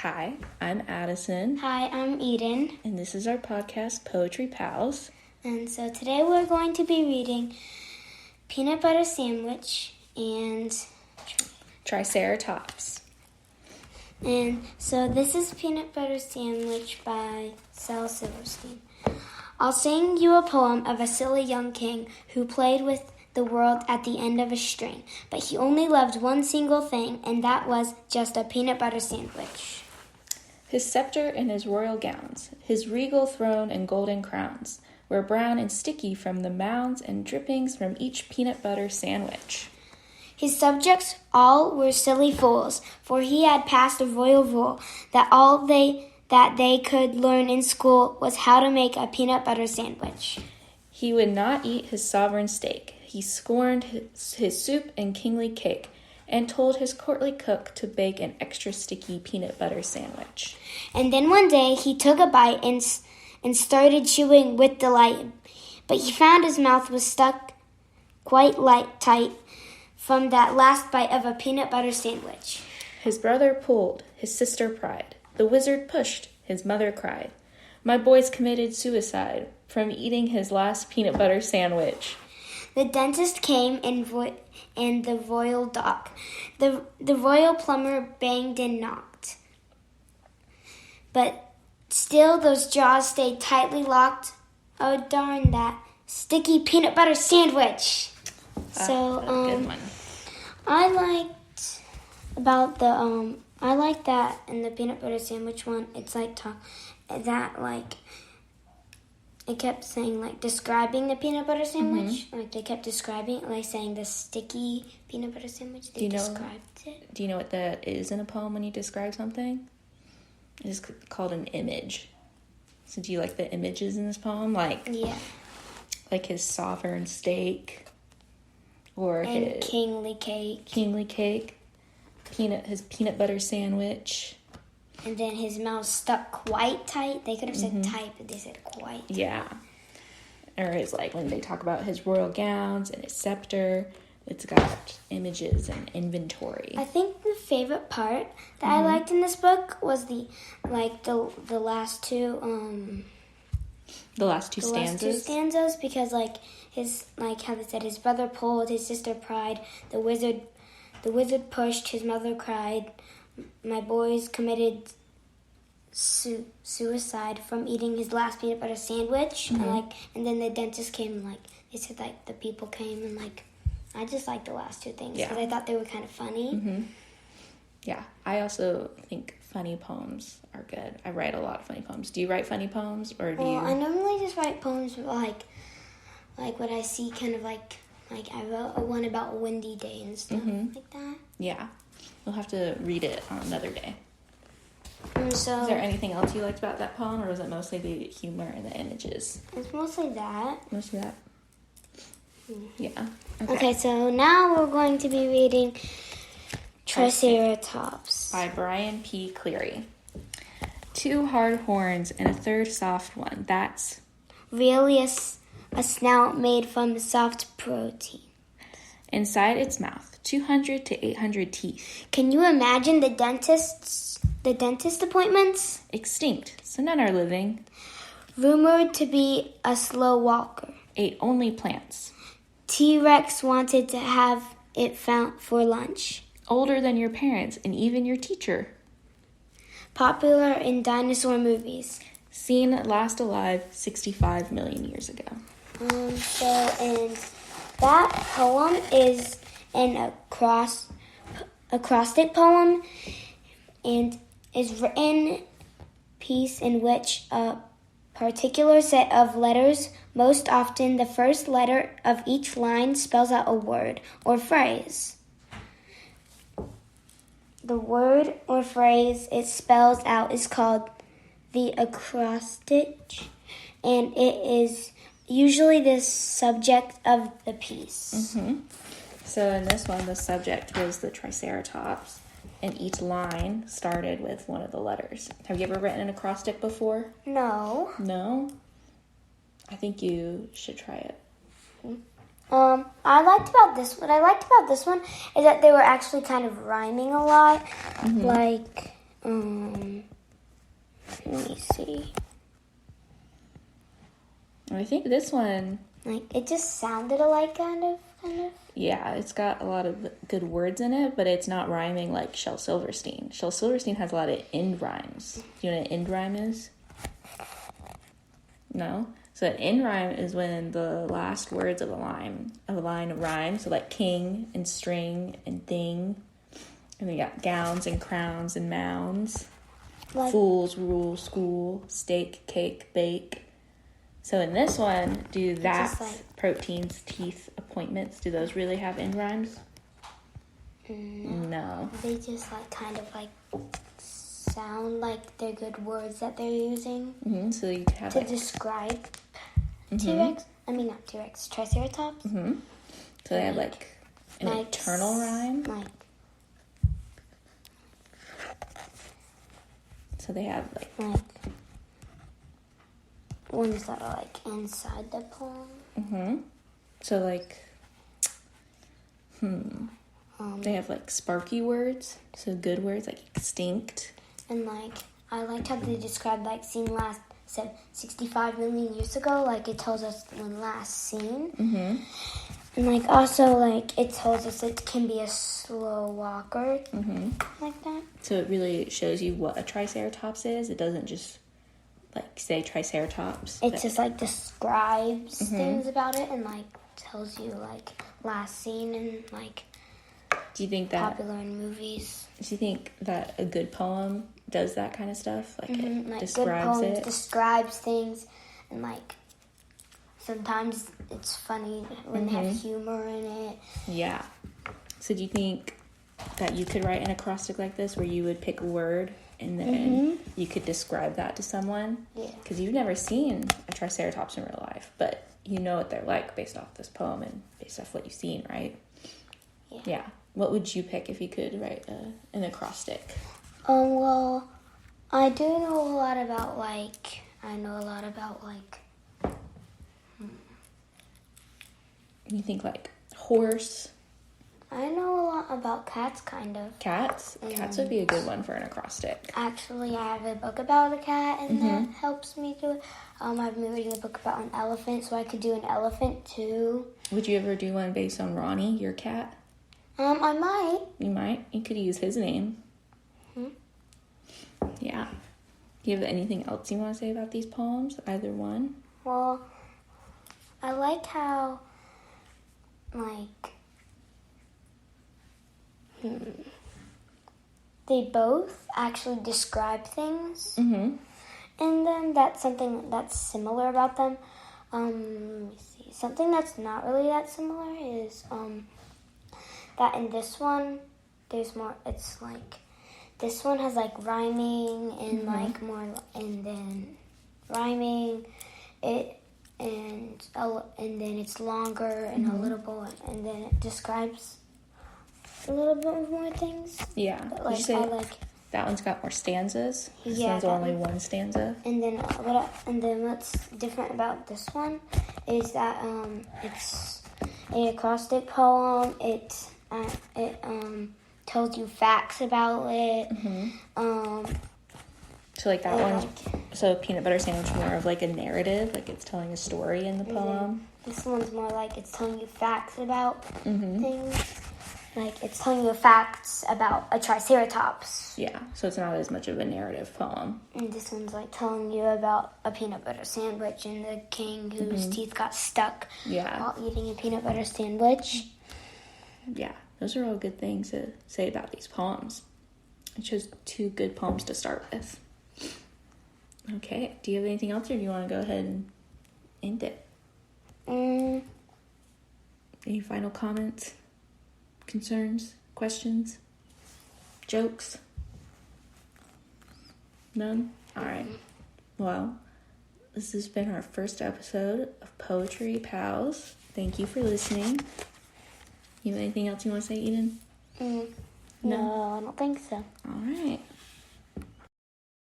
Hi, I'm Addisyn. Hi, I'm Eden. And this is our podcast, Poetry Pals. And so today we're going to be reading Peanut Butter Sandwich and Triceratops. And so this is Peanut Butter Sandwich by Shel Silverstein. I'll sing you a poem of a silly young king who played with the world at the end of a string, but he only loved one single thing, and that was just a peanut butter sandwich. His scepter and his royal gowns, his regal throne and golden crowns, were brown and sticky from the mounds and drippings from each peanut butter sandwich. His subjects all were silly fools, for he had passed a royal rule that all they could learn in school was how to make a peanut butter sandwich. He would not eat his sovereign steak. He scorned his soup and kingly cake, and told his courtly cook to bake an extra sticky peanut butter sandwich. And then one day he took a bite and started chewing with delight, but he found his mouth was stuck quite tight from that last bite of a peanut butter sandwich. His brother pulled, his sister pried. The wizard pushed, his mother cried. My boy's committed suicide from eating his last peanut butter sandwich. The dentist came and the royal doc. The royal plumber banged and knocked. But still those jaws stayed tightly locked. Oh, darn that sticky peanut butter sandwich. So, good one. I liked about the, I like that in the peanut butter sandwich one. It's like it kept saying, like, describing the peanut butter sandwich. Like, they kept describing it, like, saying the sticky peanut butter sandwich. They described it. Do you know what that is in a poem when you describe something? It's called an image. So do you like the images in this poem? Yeah. Like his sovereign steak. Or his kingly cake. His peanut butter sandwich. And then his mouth stuck quite tight. They could have said tight, but they said quite. Yeah. Or his, when they talk about his royal gowns and his scepter, it's got images and inventory. I think the favorite part that I liked in this book was the last two the last two stanzas, because how they said his brother pulled, his sister pried, the wizard pushed, his mother cried. My boy's committed suicide from eating his last peanut butter sandwich. And then the dentist came and they said the people came and I just liked the last two things because I thought they were kind of funny. Yeah, I also think funny poems are good. I write a lot of funny poems. Do you write funny poems or do you? I normally just write poems like what I see, kind of I wrote one about a windy day and stuff like that. Yeah. We'll have to read it on another day. Is there anything else you liked about that poem, or was it mostly the humor and the images? It's mostly that. Mostly that? Yeah. Okay, so now we're going to be reading Triceratops. By Brian P. Cleary. 2 hard horns and a third soft one. That's really a snout made from soft protein. Inside its mouth, 200 to 800 teeth. Can you imagine the dentist appointments? Extinct, so none are living. Rumored to be a slow walker. Ate only plants. T-Rex wanted to have it found for lunch. Older than your parents and even your teacher. Popular in dinosaur movies. Seen last alive 65 million years ago. That poem is an acrostic poem and is written piece in which a particular set of letters, most often the first letter of each line, spells out a word or phrase. The word or phrase it spells out is called the acrostic, and it is usually the subject of the piece. So in this one, the subject was the Triceratops, and each line started with one of the letters. Have you ever written an acrostic before? No. No? I think you should try it. What I liked about this one is that they were actually kind of rhyming a lot. Let me see. I think this one... Like, it just sounded alike, kind of. Yeah, it's got a lot of good words in it, but it's not rhyming like Shel Silverstein. Shel Silverstein has a lot of end rhymes. Do you know what an end rhyme is? No? So an end rhyme is when the last words of a line rhyme. So like king and string and thing. And we got gowns and crowns and mounds. Like, fools, rule, school, steak, cake, bake. So in this one, do that, like, proteins, teeth, appointments, do those really have end rhymes? No. They just like kind of like sound like they're good words that they're using. Mm-hmm. So you could have to describe T-Rex. I mean, not T-Rex, Triceratops. Mm-hmm. So they have like an eternal rhyme. So they have like ones that are like inside the poem. Mm-hmm. So like, they have like sparky words. So good words like extinct. And like, I liked how they described like seen last 65 million years ago. Like it tells us when last seen. Mm-hmm. And like also like it tells us it can be a slow walker. Mm-hmm. Like that. So it really shows you what a Triceratops is. It doesn't just like say Triceratops. It just like describes things about it and like tells you like last seen and like do you think that popular in movies. Do you think that a good poem does that kind of stuff? Like it like describes good poems it? Describes things and like sometimes it's funny when they have humor in it. Yeah. So do you think that you could write an acrostic like this where you would pick a word and then you could describe that to someone? Yeah. Because you've never seen a Triceratops in real life, but you know what they're like based off this poem and based off what you've seen, right? Yeah. What would you pick if you could write an acrostic? Well, I do know a lot about You think like horse? I know a lot about cats, kind of. Cats? Cats would be a good one for an acrostic. Actually, I have a book about a cat, and that helps me do it. I've been reading a book about an elephant, so I could do an elephant, too. Would you ever do one based on Ronnie, your cat? I might. You might. You could use his name. Yeah. Do you have anything else you want to say about these poems? Either one? Well, I like how, like, they both actually describe things. And then that's something that's similar about them. Let me see. Something that's not really that similar is that in this one, there's more, it's like, this one has like rhyming and like more, and then rhyming, and then it's longer and a little bit, and then it describes a little bit more things. Yeah. Like, Did you say that one's got more stanzas? This one's only one stanza. And then what's different about this one is that it's an acrostic poem. It tells you facts about it. So like that one, so Peanut Butter Sandwich more of like a narrative, like it's telling a story in the poem. This one's more like it's telling you facts about things. Like it's telling you facts about a Triceratops. Yeah, so it's not as much of a narrative poem. And this one's like telling you about a peanut butter sandwich and the king whose teeth got stuck while eating a peanut butter sandwich. Yeah, those are all good things to say about these poems. It's just two good poems to start with. Okay, do you have anything else or do you want to go ahead and end it? Any final comments, concerns, questions, jokes? None? All right. Well, this has been our first episode of Poetry Pals. Thank you for listening. You have anything else you want to say, Eden? No, I don't think so. All right.